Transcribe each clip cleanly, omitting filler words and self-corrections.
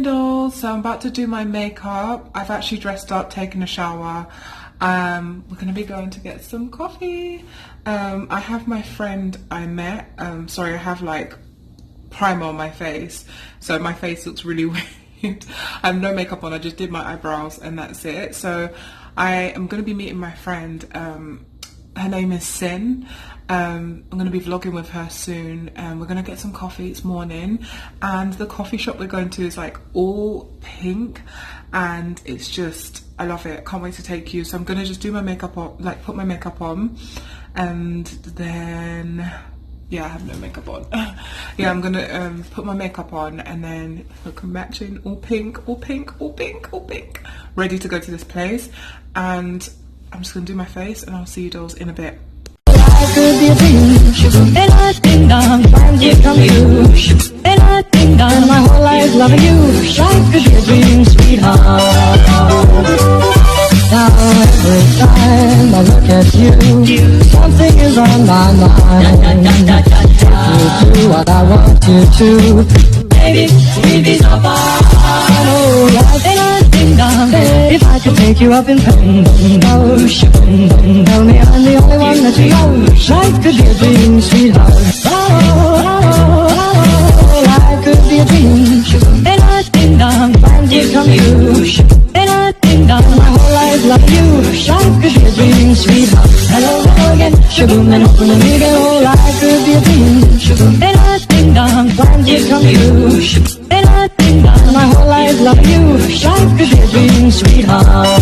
morning, dolls. So I'm about to do my makeup. I've actually dressed up, taken a shower. We're gonna be going to get some coffee. I have my friend I met. Sorry, I have like primer on my face, so my face looks really weird. I have no makeup on. I just did my eyebrows and that's it. So I am gonna be meeting my friend. Her name is Sin. I'm going to be vlogging with her soon, and we're going to get some coffee. It's morning, and the coffee shop we're going to is like all pink, and it's just, I love it. Can't wait to take you. So I'm going to just do my makeup on, like put my makeup on, and then yeah, I have no makeup on. Yeah, I'm going to put my makeup on, and then look matching, all pink, all pink, all pink, all pink, ready to go to this place. And I'm just going to do my face, and I'll see you dolls in a bit. I could be a dream, and I think I'm trying to come true, and I think I'm my whole life loving you. I could be a dream, sweetheart. Now every time I look at you, something is on my mind. If you do what I want you to, baby, we'd be so far. Oh, yeah, and I think if I could take you up in ocean, tell me I'm the only one that you know. Life could be a dream, sweetheart. Life could be a dream, and I think I'm trying to come true, and I think I'm my whole life love you. Life could be a dream, sweetheart. Hello, hello again, shaboom, and open the again. Oh, life could be a dream, and I think I'm trying to come true, and I think I'm my whole life love you. Life could be a dream, sweetheart.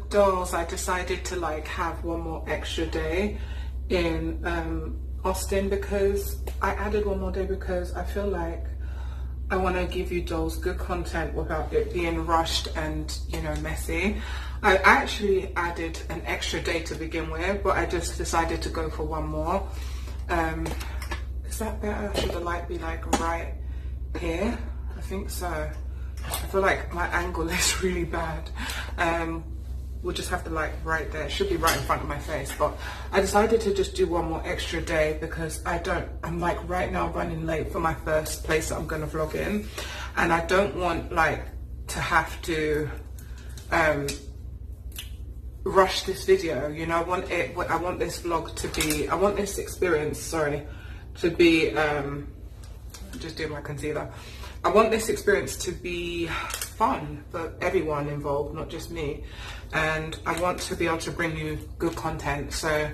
Dolls, I decided to like have one more extra day in Austin, because I added one more day because I feel like I want to give you dolls good content without it being rushed and, you know, messy. I actually added an extra day to begin with, but I just decided to go for one more. Is that better? Should the light be like right here? I think so. I feel like my angle is really bad. We'll just have the light right there. It should be right in front of my face, but I decided to just do one more extra day because I'm like right now running late for my first place that I'm gonna vlog in, and I don't want like to have to rush this video, you know. I want this vlog to be, I want this experience, sorry, to be, just doing my concealer. I want this experience to be fun for everyone involved, not just me. And I want to be able to bring you good content. So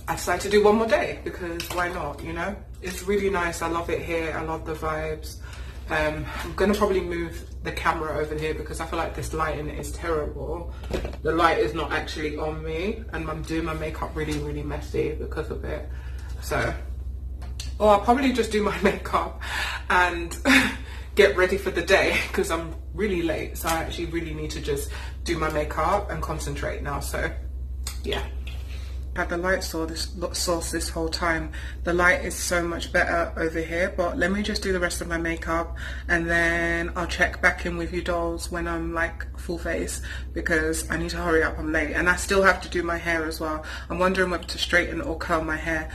I decided to do one more day because why not, you know? It's really nice. I love it here. I love the vibes. I'm going to probably move the camera over here because I feel like this lighting is terrible. The light is not actually on me, and I'm doing my makeup really, really messy because of it. So, or I'll probably just do my makeup and get ready for the day because I'm really late, so I actually really need to just do my makeup and concentrate now. So yeah, had the light source this whole time. The light is so much better over here, but let me just do the rest of my makeup and then I'll check back in with you dolls when I'm like full face, because I need to hurry up, I'm late. And I still have to do my hair as well. I'm wondering whether to straighten or curl my hair.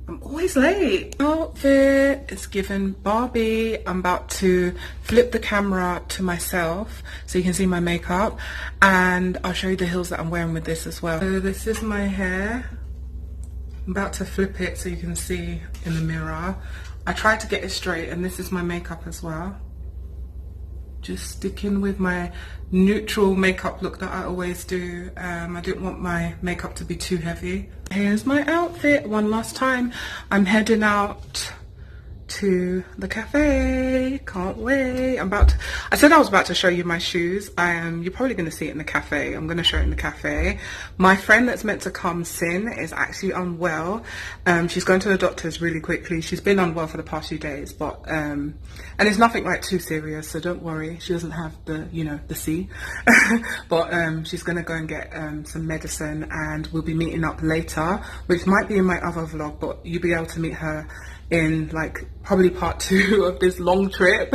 I'm always late. Outfit is given Barbie. I'm about to flip the camera to myself so you can see my makeup, and I'll show you the heels that I'm wearing with this as well. So this is my hair. I'm about to flip it so you can see in the mirror. I tried to get it straight, and this is my makeup as well. Just sticking with my neutral makeup look that I always do. I didn't want my makeup to be too heavy. Here's my outfit one last time. I'm heading out to the cafe. Can't wait. I said I was about to show you my shoes. You're probably going to see it in the cafe. I'm going to show it in the cafe. My friend that's meant to come, Sin, is actually unwell. She's going to the doctors really quickly. She's been unwell for the past few days, but and it's nothing like too serious, so don't worry. She doesn't have the, you know, the C. But she's going to go and get some medicine, and we'll be meeting up later, which might be in my other vlog, but you'll be able to meet her in like probably part 2 of this long trip,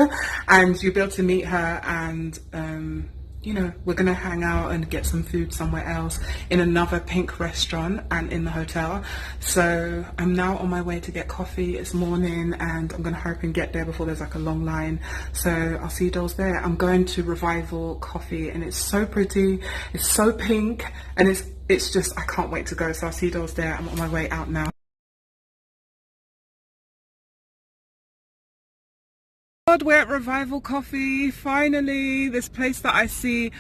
and you'll be able to meet her, and you know, we're gonna hang out and get some food somewhere else in another pink restaurant and in the hotel. So I'm now on my way to get coffee. It's morning, and I'm gonna hurry up and get there before there's like a long line. So I'll see you dolls there. I'm going to Revival Coffee, and it's so pretty, it's so pink, and it's just, I can't wait to go. So I'll see you dolls there. I'm on my way out now. We're at Revival Coffee, finally. This place that I see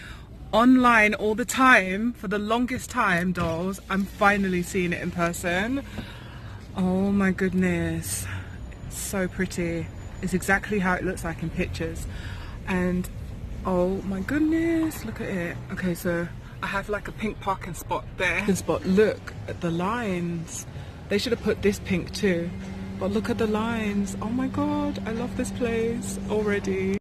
online all the time for the longest time, dolls. I'm finally seeing it in person. Oh my goodness, it's so pretty. It's exactly how it looks like in pictures, and oh my goodness, look at it. Okay, so I have like a pink parking spot there. Look at the lines. They should have put this pink too. But look at the lines. Oh my god, I love this place already.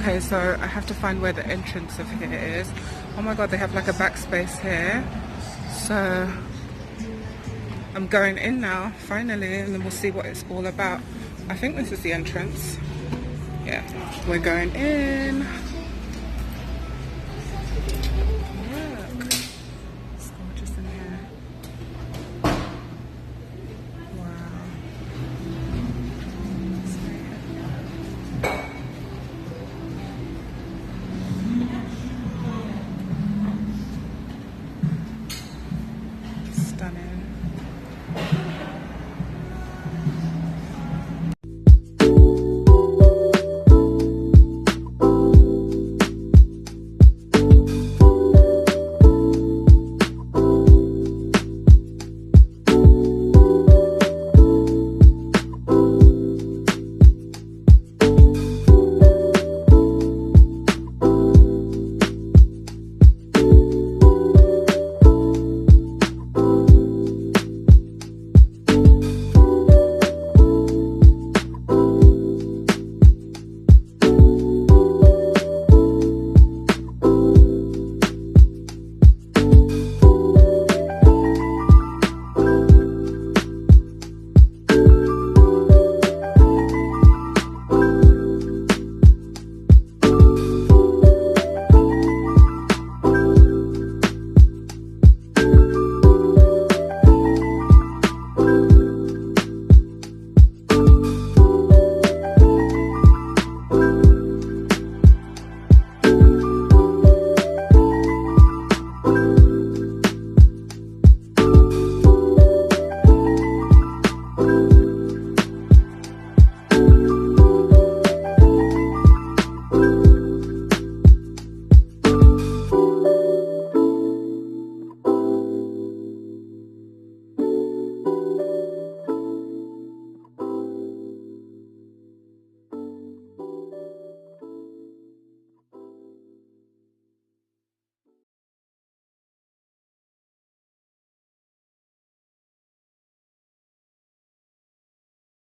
Okay, so I have to find where the entrance of here is. Oh my god, they have like a backspace here. So I'm going in now, finally, and then we'll see what it's all about. I think this is the entrance. Yeah, we're going in. Look, it's gorgeous in here. Wow.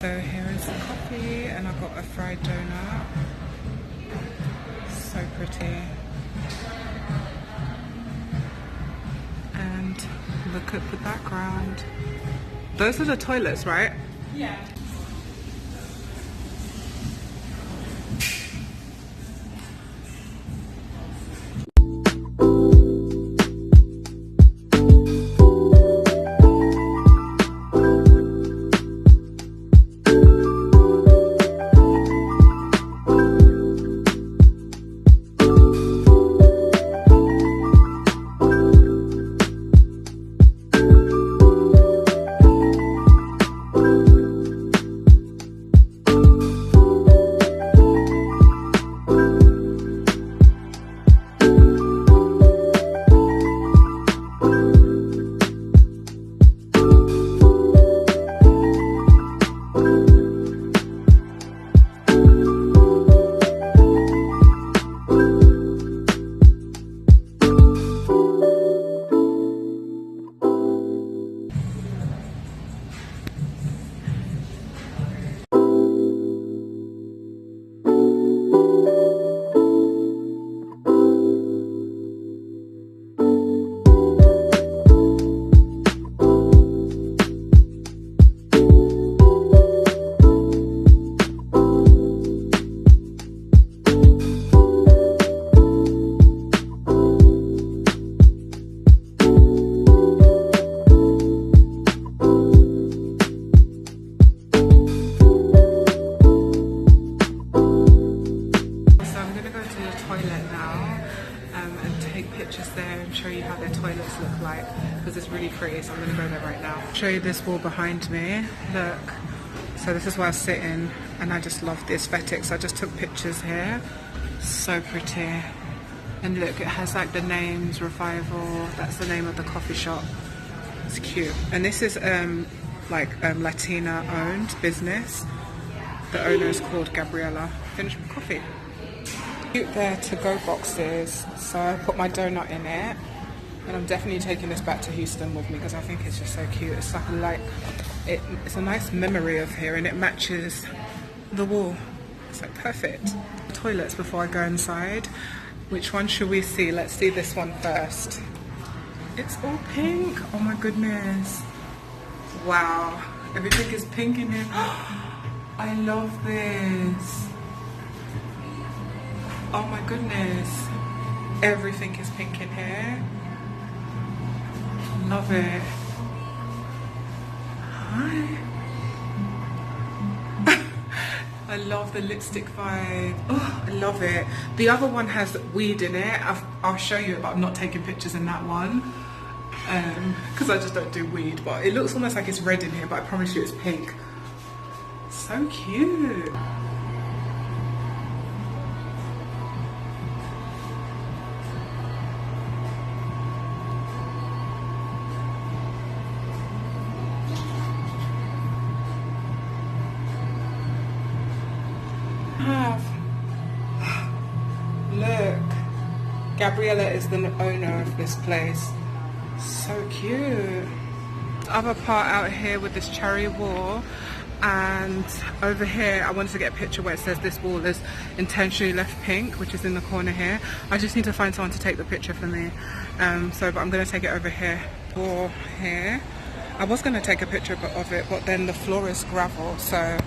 So here is the coffee, and I got a fried donut. So pretty. And look at the background. Those are the toilets, right? Yeah. It's really pretty, so I'm going to go there right now. Show you this wall behind me. Look. So this is where I was sitting, and I just love the aesthetics. I just took pictures here. So pretty. And look, it has like the names, Revival. That's the name of the coffee shop. It's cute. And this is Latina owned business. The owner is called Gabriella. Finished my coffee. Cute there to go boxes. So I put my donut in it. And I'm definitely taking this back to Houston with me because I think it's just so cute. It's like it's a nice memory of here, and it matches the wall. It's like perfect. Toilets before I go inside. Which one should we see? Let's see this one first. It's all pink. Oh my goodness. Wow. Everything is pink in here. I love this. Oh my goodness. Everything is pink in here. Love it. Hi. I love the lipstick vibe. Oh, I love it. The other one has weed in it. I'll show you it, but I'm not taking pictures in that one because I just don't do weed. But it looks almost like it's red in here, but I promise you it's pink. So cute. Look, Gabriella is the owner of this place. So cute. The other part out here with this cherry wall, and over here I wanted to get a picture where it says this wall is intentionally left pink, which is in the corner here. I just need to find someone to take the picture for me. But I'm going to take it over here or here. I was going to take a picture of it, but then the floor is gravel, so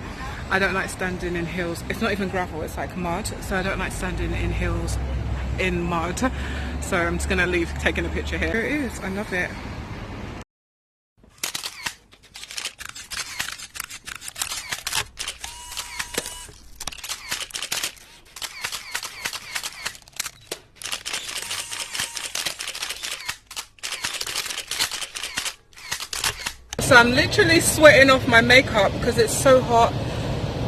I don't like standing in heels. It's not even gravel, it's like mud. So I don't like standing in heels in mud. So I'm just gonna leave taking a picture here. Here it is, I love it. So I'm literally sweating off my makeup because it's so hot.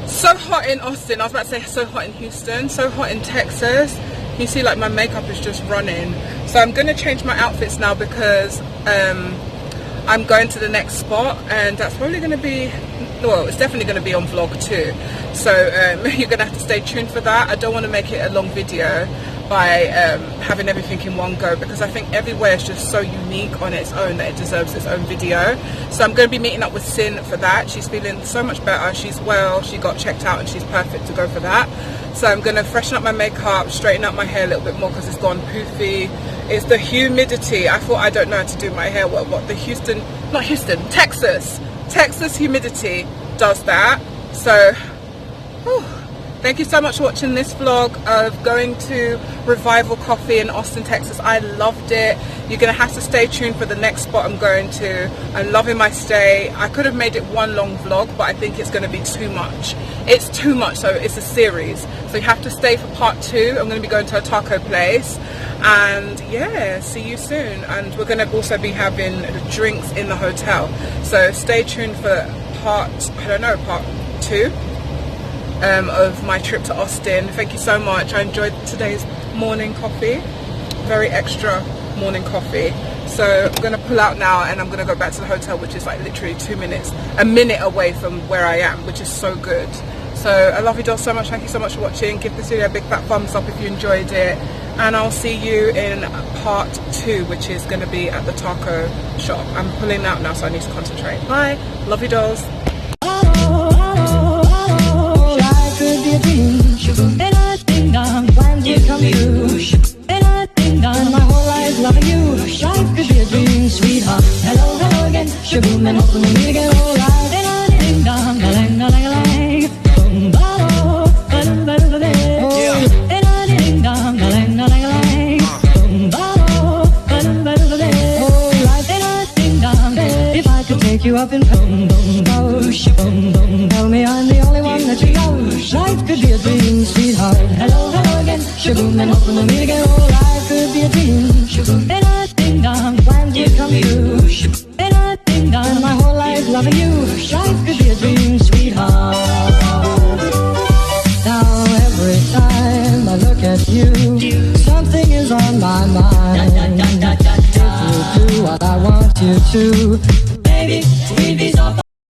So hot in Austin. I was about to say so hot in Houston, so hot in Texas. You see like my makeup is just running. So I'm going to change my outfits now because I'm going to the next spot, and that's probably going to be, well, it's definitely going to be on vlog too. So you're going to have to stay tuned for that. I don't want to make it a long video, by having everything in one go, because I think everywhere is just so unique on its own that it deserves its own video. So I'm going to be meeting up with Sin for that. She's feeling so much better, she's well, she got checked out and she's perfect to go for that. So I'm going to freshen up my makeup, straighten up my hair a little bit more because it's gone poofy. It's the humidity. I thought I don't know how to do my hair well, but the Texas humidity does that. So whew. Thank you so much for watching this vlog of going to Revival Coffee in Austin, Texas. I loved it. You're going to have to stay tuned for the next spot I'm going to. I'm loving my stay. I could have made it one long vlog, but I think it's going to be too much. It's too much, so it's a series. So you have to stay for part 2. I'm going to be going to a taco place. And yeah, see you soon. And we're going to also be having drinks in the hotel. So stay tuned for part 2. Of my trip to Austin. Thank you so much. I enjoyed today's morning coffee, very extra morning coffee. So I'm gonna pull out now and I'm gonna go back to the hotel, which is like literally a minute away from where I am, which is so good. So I love you all so much. Thank you so much for watching. Give this video a big fat thumbs up if you enjoyed it, and I'll see you in part 2, which is gonna be at the taco shop. I'm pulling out now, so I need to concentrate. Bye. Love you dolls. And I think I'm planned to come true. And I think I'm my whole life loving you. Life could be a dream, sweetheart. Hello, hello again. Shaboom, and hoping we meet again. All right. And I think I'm la-lang-a-lang-a-lang. Boom-ba-oh, ba-dum-ba-dum-ba-dum. And I think I'm la-lang-a-lang-a-lang. Boom-ba-oh, ba-dum-ba-dum-ba-dum. Oh, life. And I think I'm if I could take you up in boom, boom, boom, shaboom, boom. Tell me I'm the only one that you know. Life could be a dream, sweetheart. Hello, hello again. Shaboom, and hoping we'll meet again. Oh, life could be a dream. Shaboom, and I think I'm planned to come true. And I think I'm my whole life loving you. Life could be a dream, sweetheart. Now every time I look at you, something is on my mind. If you do what I want you to, baby.